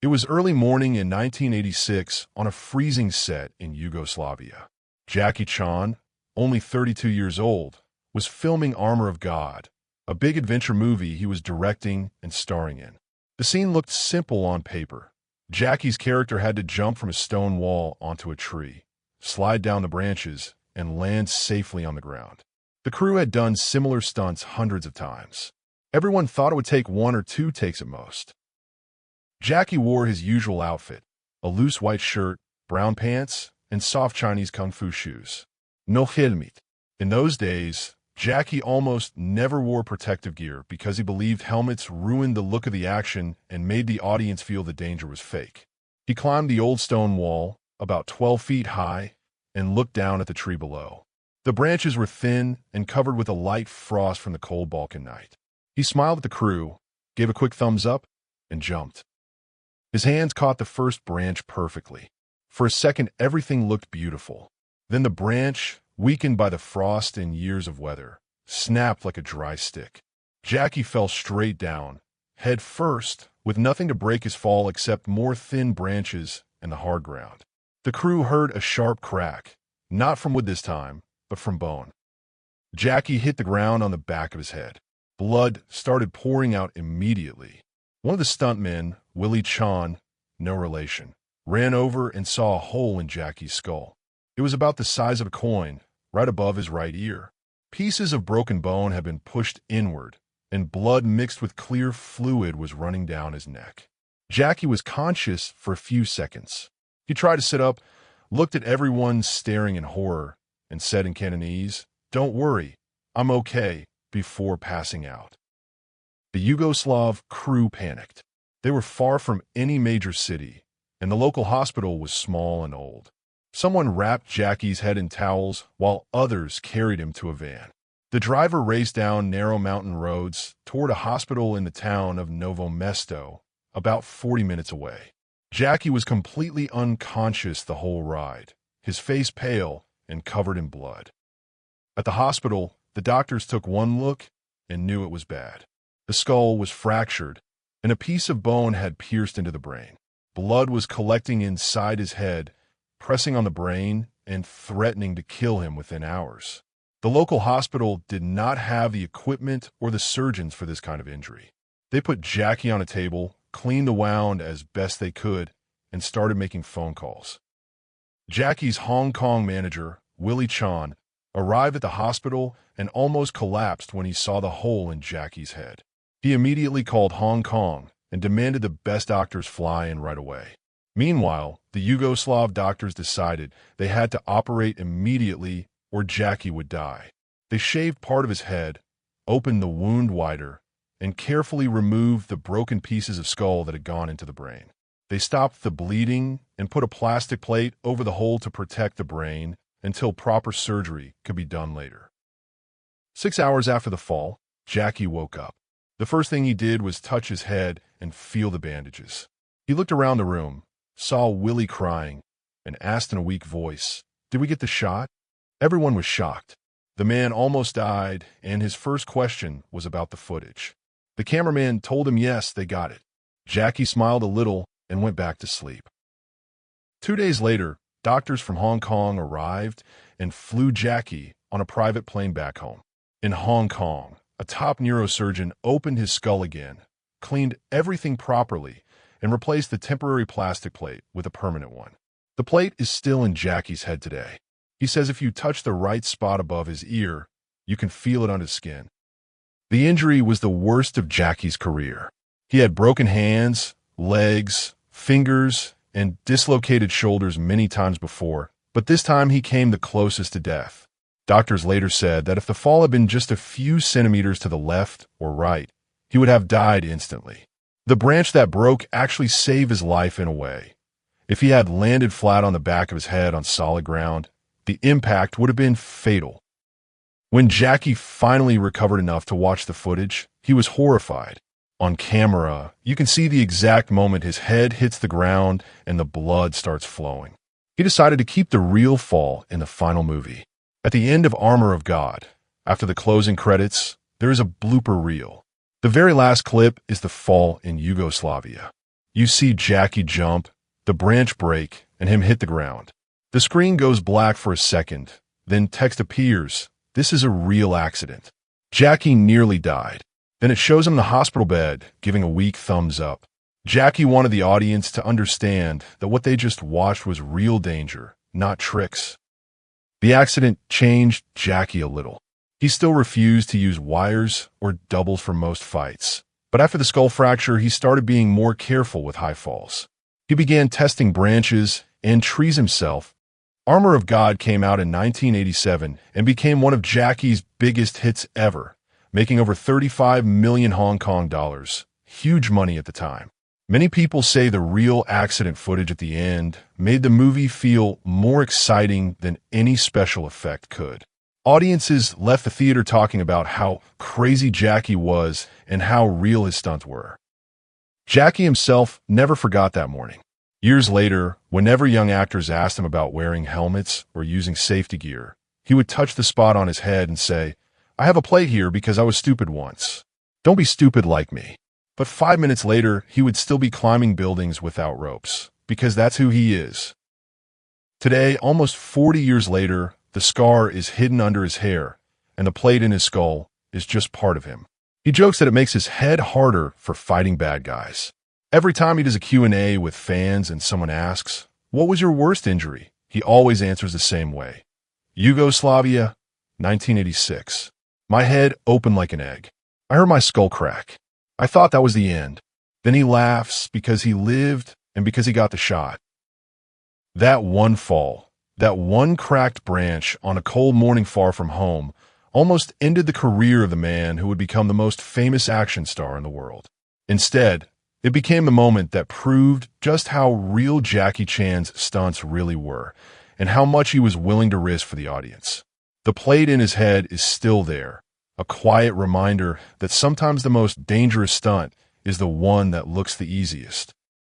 It was early morning in 1986 on a freezing set in Yugoslavia. Jackie Chan, only 32 years old, was filming Armor of God, a big adventure movie he was directing and starring in. The scene looked simple on paper. Jackie's character had to jump from a stone wall onto a tree, slide down the branches, and land safely on the ground. The crew had done similar stunts hundreds of times. Everyone thought it would take 1 or 2 takes at most. Jackie wore his usual outfit, a loose white shirt, brown pants, and soft Chinese kung fu shoes. No helmet. In those days, Jackie almost never wore protective gear because he believed helmets ruined the look of the action and made the audience feel the danger was fake. He climbed the old stone wall, about 12 feet high, and looked down at the tree below. The branches were thin and covered with a light frost from the cold Balkan night. He smiled at the crew, gave a quick thumbs up, and jumped. His hands caught the first branch perfectly. For a second, everything looked beautiful. Then the branch, weakened by the frost and years of weather, snapped like a dry stick. Jackie fell straight down, head first, with nothing to break his fall except more thin branches and the hard ground. The crew heard a sharp crack, not from wood this time, but from bone. Jackie hit the ground on the back of his head. Blood started pouring out immediately. One of the stuntmen, Willie Chan, no relation, ran over and saw a hole in Jackie's skull. It was about the size of a coin, right above his right ear. Pieces of broken bone had been pushed inward, and blood mixed with clear fluid was running down his neck. Jackie was conscious for a few seconds. He tried to sit up, looked at everyone staring in horror, and said in Cantonese, "Don't worry, I'm okay," before passing out. The Yugoslav crew panicked. They were far from any major city, and the local hospital was small and old. Someone wrapped Jackie's head in towels while others carried him to a van. The driver raced down narrow mountain roads toward a hospital in the town of Novo Mesto, about 40 minutes away. Jackie was completely unconscious the whole ride, his face pale and covered in blood. At the hospital, the doctors took one look and knew it was bad. The skull was fractured, and a piece of bone had pierced into the brain. Blood was collecting inside his head, pressing on the brain and threatening to kill him within hours. The local hospital did not have the equipment or the surgeons for this kind of injury. They put Jackie on a table, cleaned the wound as best they could, and started making phone calls. Jackie's Hong Kong manager, Willie Chan, arrived at the hospital and almost collapsed when he saw the hole in Jackie's head. He immediately called Hong Kong and demanded the best doctors fly in right away. Meanwhile, the Yugoslav doctors decided they had to operate immediately or Jackie would die. They shaved part of his head, opened the wound wider, and carefully removed the broken pieces of skull that had gone into the brain. They stopped the bleeding and put a plastic plate over the hole to protect the brain until proper surgery could be done later. 6 hours after the fall, Jackie woke up. The first thing he did was touch his head and feel the bandages. He looked around the room, saw Willie crying, and asked in a weak voice, "Did we get the shot?" Everyone was shocked. The man almost died, and his first question was about the footage. The cameraman told him yes, they got it. Jackie smiled a little and went back to sleep. 2 days later, doctors from Hong Kong arrived and flew Jackie on a private plane back home. In Hong Kong, a top neurosurgeon opened his skull again, cleaned everything properly, and replaced the temporary plastic plate with a permanent one. The plate is still in Jackie's head today. He says if you touch the right spot above his ear, you can feel it on his skin. The injury was the worst of Jackie's career. He had broken hands, legs, fingers, and dislocated shoulders many times before, but this time he came the closest to death. Doctors later said that if the fall had been just a few centimeters to the left or right, he would have died instantly. The branch that broke actually saved his life in a way. If he had landed flat on the back of his head on solid ground, the impact would have been fatal. When Jackie finally recovered enough to watch the footage, he was horrified. On camera, you can see the exact moment his head hits the ground and the blood starts flowing. He decided to keep the real fall in the final movie. At the end of Armor of God, after the closing credits, there is a blooper reel. The very last clip is the fall in Yugoslavia. You see Jackie jump, the branch break, and him hit the ground. The screen goes black for a second, then text appears. This is a real accident. Jackie nearly died. Then it shows him in the hospital bed, giving a weak thumbs up. Jackie wanted the audience to understand that what they just watched was real danger, not tricks. The accident changed Jackie a little. He still refused to use wires or doubles for most fights. But after the skull fracture, he started being more careful with high falls. He began testing branches and trees himself. Armor of God came out in 1987 and became one of Jackie's biggest hits ever, making over 35 million Hong Kong dollars. Huge money at the time. Many people say the real accident footage at the end made the movie feel more exciting than any special effect could. Audiences left the theater talking about how crazy Jackie was and how real his stunts were. Jackie himself never forgot that morning. Years later, whenever young actors asked him about wearing helmets or using safety gear, he would touch the spot on his head and say, "I have a plate here because I was stupid once. Don't be stupid like me." But 5 minutes later, he would still be climbing buildings without ropes, because that's who he is. Today, almost 40 years later, the scar is hidden under his hair, and the plate in his skull is just part of him. He jokes that it makes his head harder for fighting bad guys. Every time he does a Q&A with fans and someone asks, "What was your worst injury?" he always answers the same way. Yugoslavia, 1986. My head opened like an egg. I heard my skull crack. I thought that was the end. Then he laughs because he lived and because he got the shot. That one fall, that one cracked branch on a cold morning far from home, almost ended the career of the man who would become the most famous action star in the world. Instead, it became the moment that proved just how real Jackie Chan's stunts really were, and how much he was willing to risk for the audience. The plate in his head is still there, a quiet reminder that sometimes the most dangerous stunt is the one that looks the easiest.